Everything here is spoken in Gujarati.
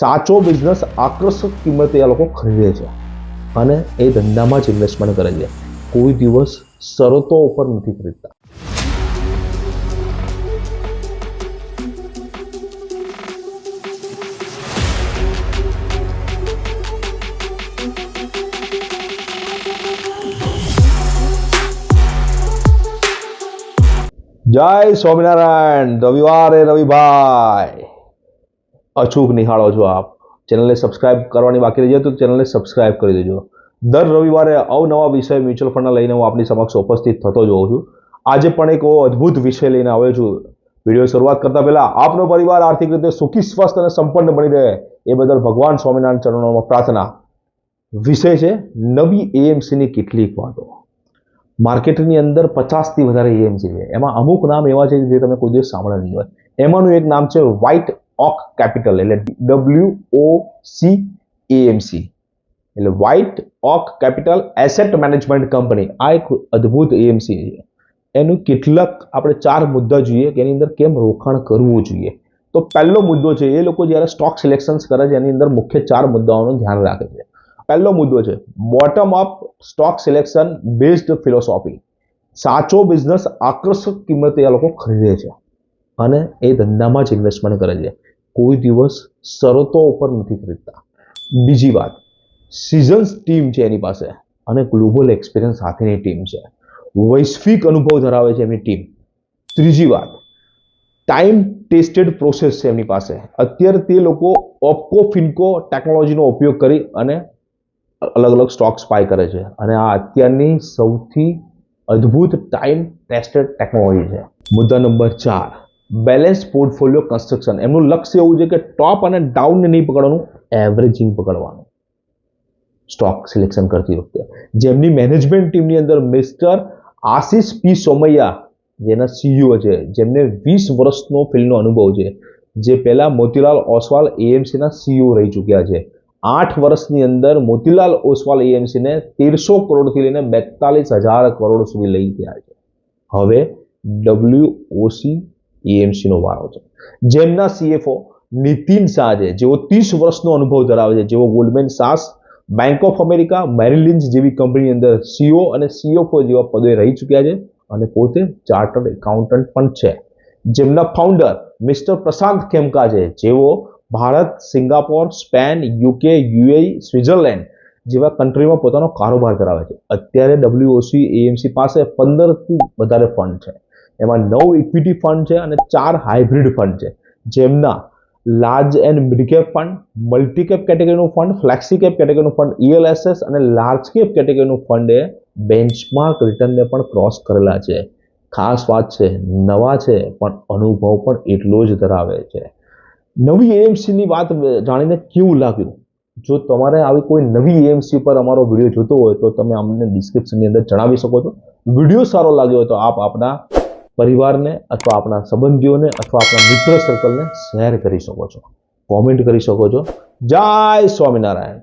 સાચો બિઝનેસ આકર્ષક કિંમતે આ લોકો ખરીદે છે અને એ ધંધામાં જ ઇન્વેસ્ટમેન્ટ કરે છે. કોઈ દિવસ શરતો ઉપર નથી ખરીદતા. જય સ્વામિનારાયણ. રવિવારે રવિભાઈ અચૂક નિહાળો છો આપ. ચેનલને સબસ્ક્રાઇબ કરવાની બાકી રહી જાય તો ચેનલને સબસ્ક્રાઇબ કરી દેજો. દર રવિવારે અવનવા વિષય મ્યુચ્યુઅલ ફંડના લઈને હું આપની સમક્ષ ઉપસ્થિત થતો જ હોઉં છું. આજે પણ એક અદ્ભુત વિષય લઈને આવ્યો છું. વિડીયો શરૂઆત કરતા પહેલા આપનો પરિવાર આર્થિક રીતે સુખી, સ્વસ્થ અને સંપન્ન બની રહે એ બદલ ભગવાન સ્વામિનારાયણ ચરણોમાં પ્રાર્થના. વિષય છે નવી એએમસીની કેટલીક વાતો. માર્કેટની અંદર 50થી વધારે એએમસી છે. એમાં અમુક નામ એવા છે જે તમે કોઈ દિવસ સાંભળ્યા નહીં હોય. એમાંનું એક નામ છે વ્હાઇટ ઓક કેપિટલ, એટલે WOC એએમસી, એટલે white oak capital asset management company. આ એક અદ્ભુત એએમસી છે. એનું કેટલાક આપણે 4 મુદ્દા જોઈએ કે એની અંદર કેમ રોકાણ કરવું જોઈએ. તો પહેલો મુદ્દો છે, એ લોકો જ્યારે સ્ટોક સિલેક્શન્સ કરે છે એની અંદર મુખ્ય 4 મુદ્દાઓનું ધ્યાન રાખે છે. પહેલો મુદ્દો છે bottom up stock selection based philosophy. સાચો બિઝનેસ આકર્ષક કિંમતે આ લોકો ખરીદે છે અને એ ધંધામાં જ ઇન્વેસ્ટમેન્ટ કરે છે. કોઈ દિવસ શરતો ઉપર નથી ખરીદતા. બીજી વાત, સિઝન્સ ટીમ છે એની પાસે અને ગ્લોબલ એક્સપિરિયન્સ સાથેની ટીમ છે. વૈશ્વિક અનુભવ ધરાવે છે એમની ટીમ. ત્રીજી વાત, ટાઈમ ટેસ્ટેડ પ્રોસેસ છે એમની પાસે. અત્યારે તે લોકો ઓપ્કો ફિન્કો ટેકનોલોજીનો ઉપયોગ કરી અને અલગ અલગ સ્ટોક્સ બાય કરે છે અને આ અત્યારની સૌથી અદ્ભુત ટાઈમ ટેસ્ટેડ ટેકનોલોજી છે. મુદ્દા નંબર 4, બેલેન્સ પોર્ટફોલિયો કન્સ્ટ્રક્શન. એમનું લક્ષ્ય એવું છે કે ટોપ અને ડાઉન નહીં પકડવાનું, એવરેજિંગ પકડવાનું સ્ટોક સિલેક્શન કરતી વખતે. જેમની મેનેજમેન્ટ ટીમની અંદર મિસ્ટર આશિષ પી સોમૈયા, જેના CEO છે, જેમને 20 વર્ષનો ફિલ્ડનો અનુભવ છે, જે પહેલા મોતીલાલ ઓસવાલ એએમસીના CEO રહી ચૂક્યા છે. 8 વર્ષની અંદર મોતીલાલ ઓસવાલ એએમસીને 1300 કરોડથી લઈને 42,000 કરોડ સુધી લઈ ગયા છે. હવે WOC એએમસીનો વારો છે. જેમના CFO નીતિન શાહ છે, જેઓ 30 વર્ષનો અનુભવ ધરાવે છે, જેઓ Goldman Sachs, Bank of America, Merrill Lynch જેવી કંપની અંદર CEO અને CFO જેવા પદે રહી ચૂક્યા છે અને પોતે ચાર્ટર્ડ એકાઉન્ટન્ટ પણ છે. જેમના ફાઉન્ડર મિસ્ટર પ્રશાંત ખેમકા છે, જેઓ Bharat, Singapore, Spain, UK, UAE, Switzerland જેવા કન્ટ્રીમાં પોતાનો કારોબાર ધરાવે છે. અત્યારે WOC એએમસી પાસે 15થી વધારે ફંડ છે. એમાં 9 ઇક્વિટી ફંડ છે અને 4 હાઇબ્રિડ ફંડ છે. જેમના large and mid cap fund, multi cap કેટેગરીનું ફંડ, ફ્લેક્સી કેપ કેટેગરીનું ફંડ, ELSS અને લાર્જ કેપ કેટેગરીનું ફંડ એ બેન્ચમાર્ક રિટર્નને પણ ક્રોસ કરેલા છે. ખાસ વાત છે, નવા છે પણ અનુભવ પણ એટલો જ ધરાવે છે. નવી એએમસીની વાત જાણીને કેવું લાગ્યું? જો તમારે આવી કોઈ નવી એએમસી પર અમારો વિડીયો જોતો હોય તો તમે અમને ડિસ્ક્રિપ્શનની અંદર જણાવી શકો છો. વિડીયો સારો લાગ્યો હોય તો આપ આપના પરિવારને અથવા આપણા સંબંધીઓને અથવા આપણા મિત્ર સર્કલને શેર કરી શકો છો, કોમેન્ટ કરી શકો છો. જય સ્વામિનારાયણ.